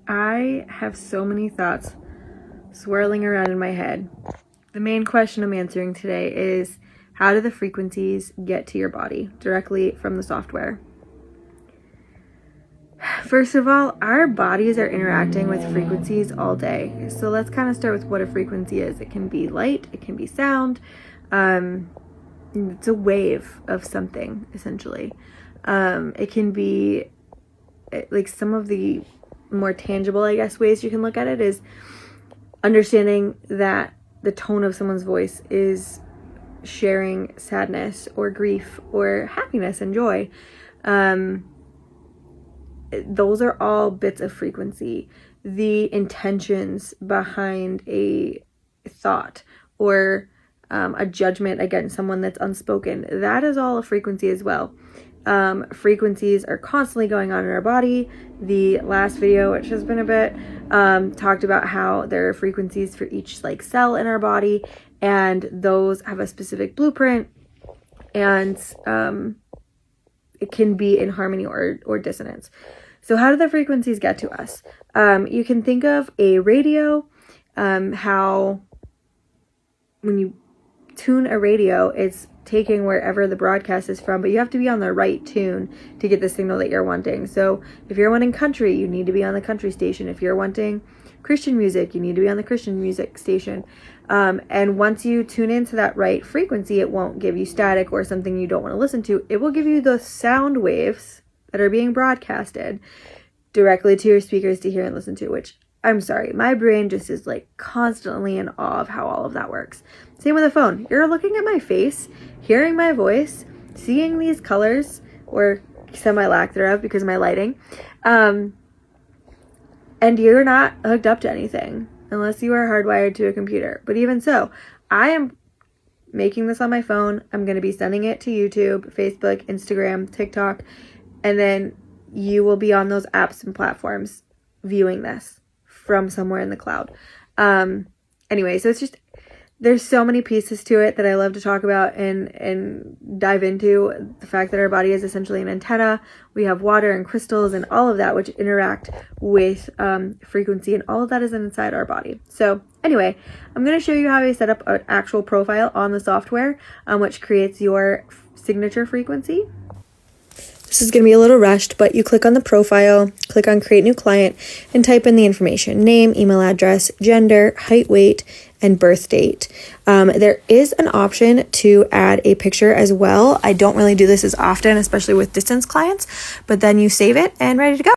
I have so many thoughts swirling around in my head. The main question I'm answering today is, how do the frequencies get to your body directly from the software? First of all, our bodies are interacting with frequencies all day. So let's kind of start with what a frequency is. It can be light, it can be sound. It's a wave of something, essentially. It can be like some of the more tangible, I guess, ways you can look at it is understanding that the tone of someone's voice is sharing sadness or grief or happiness and joy. Those are all bits of frequency. The intentions behind a thought or a judgment against someone that's unspoken, that is all a frequency as well. Frequencies are constantly going on in our body. The last video, which has been a bit, talked about how there are frequencies for each like cell in our body, and those have a specific blueprint, and it can be in harmony or dissonance. So how do the frequencies get to us? You can think of a radio, how when you tune a radio, it's taking wherever the broadcast is from, but you have to be on the right tune to get the signal that you're wanting. So if you're wanting country, you need to be on the country station. If you're wanting Christian music, you need to be on the Christian music station. And once you tune into that right frequency, it won't give you static or something you don't want to listen to. It will give you the sound waves that are being broadcasted directly to your speakers to hear and listen to, which, I'm sorry, my brain just is like constantly in awe of how all of that works. Same with a phone. You're looking at my face, hearing my voice, seeing these colors, or semi-lack thereof because of my lighting, and you're not hooked up to anything unless you are hardwired to a computer. But even so, I am making this on my phone. I'm going to be sending it to YouTube, Facebook, Instagram, TikTok, and then you will be on those apps and platforms viewing this from somewhere in the cloud. Anyway, so it's just, there's so many pieces to it that I love to talk about and dive into. The fact that our body is essentially an antenna. We have water and crystals and all of that which interact with frequency, and all of that is inside our body. So anyway, I'm going to show you how I set up an actual profile on the software, which creates your signature frequency. This is going to be a little rushed, but you click on the profile, click on create new client, and type in the information: name, email address, gender, height, weight, and birth date. There is an option to add a picture as well. I don't really do this as often, especially with distance clients, but then you save it and ready to go.